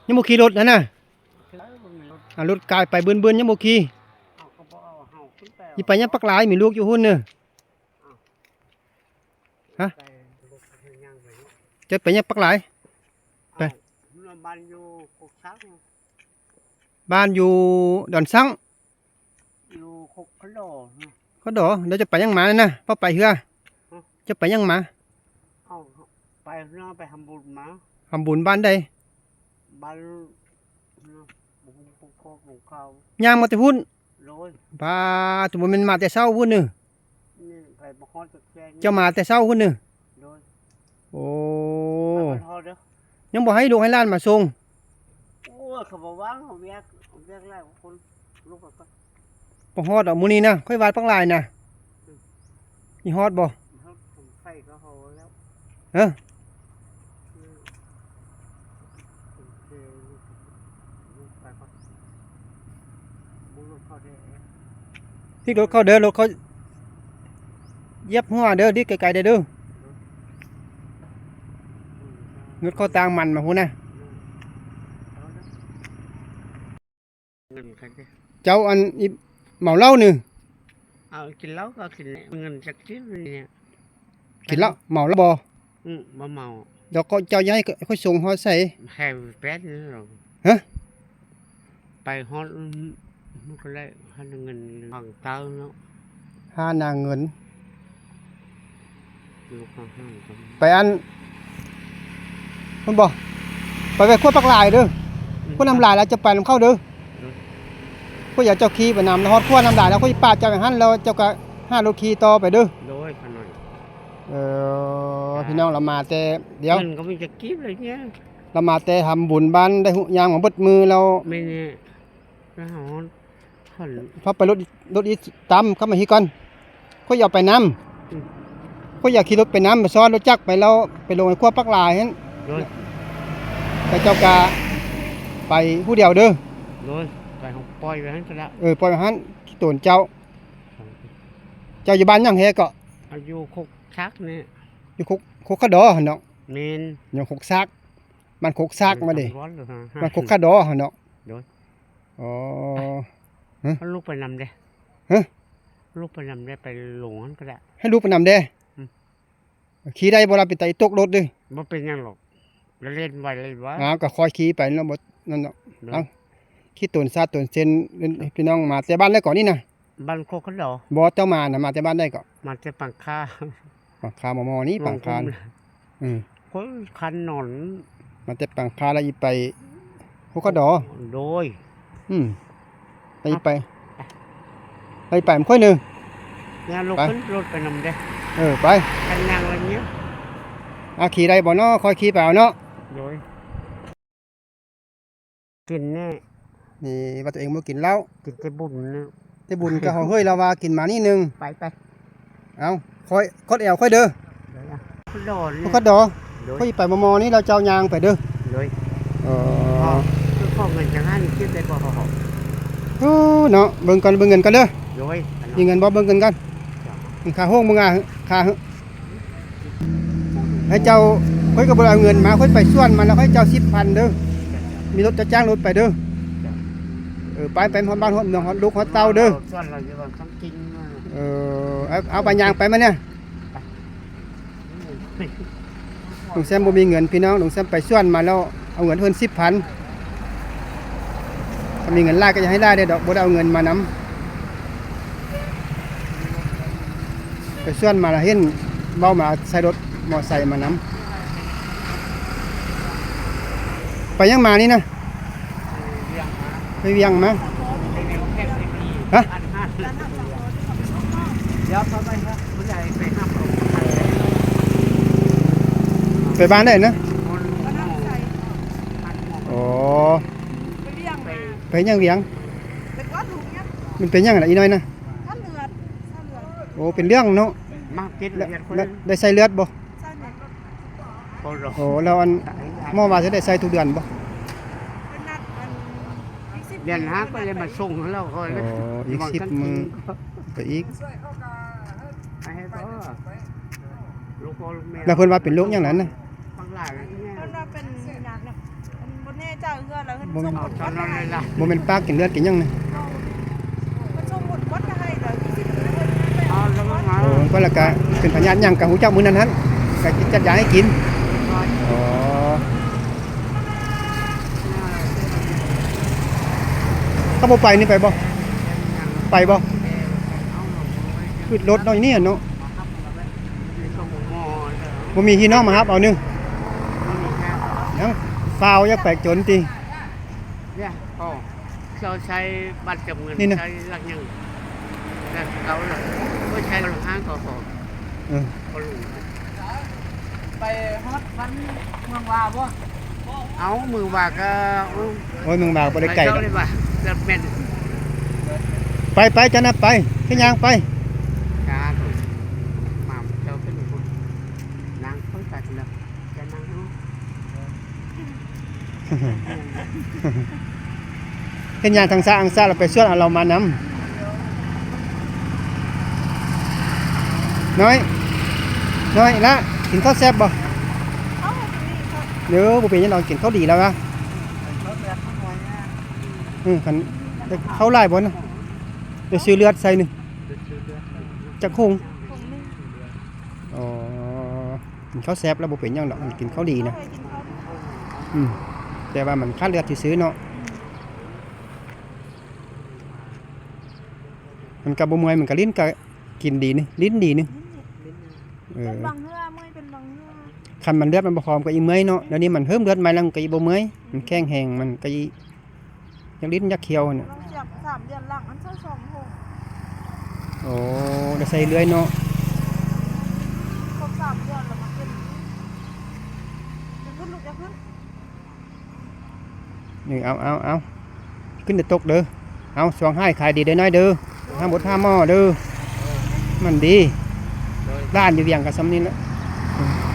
ยังโมขี่รถนะน่ะรถกายไปเบิ่นยังโมขี่ยี่ไปยังปักหลายมีลูกอยู่หุ่นเนอะฮะจะไปยังปักหลายไปบ้านอยู่ดอนซังอยู่เขาดอเดี๋ยวจะไปยังหมานะพ่อไปเฮือจะไปยังหมาไปเรื่องไปทำบุญมาทำบุญบ้านใดบ้านเขาย่างมาแต่พุ่นโรยป้าตัวมันมาแต่เช้าพุ่นเนอะไปมาฮอดเจ้ามาแต่เช้าพุ่นเนอะโอ้ยังบอกให้ลูกให้หล้านมาส่งโอ้เขาบอกว่าเขาแยกแรกคนลูกก็ปฮอดเอามื้อนี้นะค่อยวาดปักหลายนะมีฮอดบ่ไฟก็โหแล้วเออที่รถเขาเด้อรถเขาเย็บหัวเด้อดิไกลๆเด้อรถเขาตางมันมาพุ่นนะเจ้าอันเมาเหล้านี่กินเหล้าก็กินเงินจากที่นี่กินเหล้าเมาแล้วบ่บ่เมาเดี๋ยวก็เจ้าย้ายค่อยส่งฮอดใส่แค่แป๊ดนี่หรอฮะไปฮอดมันก็ได้หาเงินฝั่งเต้าเนาะหานาเงินลูกข้างไปอันมันบ่ไปขั้วปักหลายเด้อขั้วน้ำลายแล้วจะไปน้ำเข้าเด้อขั้วอยากเจ้าขี้ไปน้ำแล้วฮอดขั้วน้ำลายแล้วขั้วป้าเจ้าอย่างนั้นแล้วเจ้าก็5 โลขี้ต่อไปเด้อโดยขน่อยพี่น้องเรามาแต่เดี๋ยวมันก็มีจะกิ๊บอะไรเงี้ยเรามาแต่ทำบุญบ้านได้หุยางของเบิดมือเราไม่เนี่ยแล้วหอนพอไปรถอีตามเข้ามาฮีก่อนขั้วอยากไปน้ำขั้วอยากขี่รถไปน้ำมาซ้อนรถจักรไปแล้วไปลงในขั้วปักหลายนั้นแต่เจ้ากาไปผู้เดียวเด้อเลยไปของปล่อยไปหันก็แล้วปล่อยไปหันที่ตนเจ้าอยู่บ้านยังแฮก็อายุคุกซักเนี่ยอยู่คุกขะดอหั่นเนาะเมนอยู่คุกซักมันคุกซักมาดิมันคุกขะดอหั่นเนาะอ๋อลูกไปนำเด้ลูกไปนำได้ไปหลงก็ได้ให้ลูกไปนำเด้ขี่ได้บ่ล่ะไปไต่ตกรถดิบ่เป็นหยังหรอกเล่นไว้เลยว่าก็คอยขี่ไปแล้วบ่นั่นเนาะเอาขี่ตนซาตนเซนพี่น้องมาแต่บ้านแล้วก่อนนี่นะบ้านโคกขดอบ่เจ้ามาน่ะมาแต่บ้านได้ก็มาแต่ปังคามอนี้ปังคาคนคันนอนมาแต่ปังคาแล้วอีไปโคกดอโดยไปมันค่อยนึงงานรถขึ้นรถไปนำเด้ไปกันยางอะไรเงี้ยขี่ได้บ่เนาะคอยขี่ไปเอาเนาะโดยกินแน่นี่ว่าตัวเองบ่กินเหล้ากินแต่บุญนะแต่บุญก็เฮ้ยเราว่ากินมานี่นึงไปเอาคอยคดแอวค่อยเด้อคดดอค่อยไปมอนี่เราเจ้ายางไปเด้อเลยพ่อเงินจังหันคิดได้บ่เนาะเบิ่งเงินกันเด้อเลยมีเงินบ่เบิ่งเงินกันค่าห้องมึงค่าให้เจ้าค่อยก็บ่เอาเงินมาค่อยไปส่วนมันแล้วค่อยเจ้า10,000เด้อมีรถจะจ้างรถไปเด้อไปฮอดบ้านฮอดเมืองฮอดลูกฮอดเต้าเด้อส่วนเราจะว่าต้องกินเอาไปยางไปมาเนี่ยลุงแซมบ่มีเงินพี่น้องลุงแซมไปส่วนมาแล้วเอาเงินเพิ่น10,000ถ้ามีเงินลาก็จะให้ได้ดอกบ่ได้เอาเงินมานำไปส่วนมาแล้วเห็นเว้ามาใส่รถมอไซค์มานำไปยังมานี่นะไปเวียงมาฮะเดี๋ยวไปครับผู้ใหญ่ไปห้ามไปบ้านได้นะอ๋อไปยังเวียงมันเป็นยังไงอีน้อยนะโอ้เป็นเรื่องเนาะได้ใส่เลือดบ่โอ้เราอันหม้อว่าจะได้ใส่ทุกเดือนบ่เดือน5ก็เลยมาส่งแล้วค่อยอีก10 มื้อไปอีกแล้วเพิ่นว่าเป็นโรคหยังนั้นน่ะบางหลายเพิ่นว่าเป็นหนักน่ะบ่แน่ จ่ายเงินแล้วเพิ่นส่งหมด ต วั อน ด นั้น ให้ เลยล่ะ บ่แม่นปลากินเลือดกินหยังนะ เพิ่นส่งหมดวัดให้แล้ว20เพิ่นไป เอา เอา แล้วก็มา โอ้ก็แล้วก็เป็นพยานหยังกับหูจักมื้อนั้นหั่นก็จัดยาให้กินอ๋อถ้าบ่ไปนี่ไปบ่ไปบ่ขึ้นรถน้อยนี่เนาะบ่มีพี่น้องมารับเอานึงยังฟ้าวอยากแปลกจนติ เนี่ยพ่อเราใช้บัตรเก็บเงิน นี่นะ ใช้หลักยังแต่เขาเลยก็ใช้หลักห้างก็พอ เออ ก็รู้ ไปฮอดวันเมืองวาบ่ เอามือว่าก็ โอ้ยเมืองบากบ่ได้ไกล เจ้า ดอก เลยว่าเกิดเป็น ไปจ้ะนะไปขึ้นยางไป การมาเจ้าเป็นคนนางต้องตัดเลยจะนางรู้ เฮ็ดหยังทางซ้ายทางซ้ายเราไปชวนเอาเรามานำน้อยละกินข้าวแซ่บบ่ เอาให้ดีครับ เด้อบ่เป็นหยังดอกกินข้าวดีแล้ววะ รถเลือดมันหน่อยนะ คันแต่ข้าวหลายบ่นะเดี๋ยวซื้อเลือดใส่หนึงจักคง ผมนึง อ๋อกินข้าวแซ่บแล้วบ่เป็นหยังดอกมันกินข้าวดีนะ เคยกินข้าว แต่ว่ามันค่าเลือดซื่อๆเนาะมันก็บ่เมื่อยมันก็ลิ้นก็กินดีนี่ลิ้นดีนี่เอ เป็น อ บางเฮือเมื่อยเป็นบางเฮือ คันมันเลือดมันบ่พร้อมก็อีเมื่อยเนาะเดี๋ยวนี้มันเพิ่มเลือดใหม่แล้วมันก็อีบ่เมื่อยมันแข็งแห้งมันก็อีอยังลิ้นอยักเคี้ยวน่ะ เราเสียบ3เดือนหลังอันเท่า2หก โอ้ได้ใส่เลื่อยเนาะ ครบ3เดือนแล้วมันเป็นจะขึ้นลูกจะขึ้น นี่เอาขึ้นแต่ตกเด้อเอาสวงให้ขายดีได้น้อยเด้อห้ามบดห้ามหม้อเด้อมันดีร้านอยู่เวียงกับซ้ำนี่แหละ เ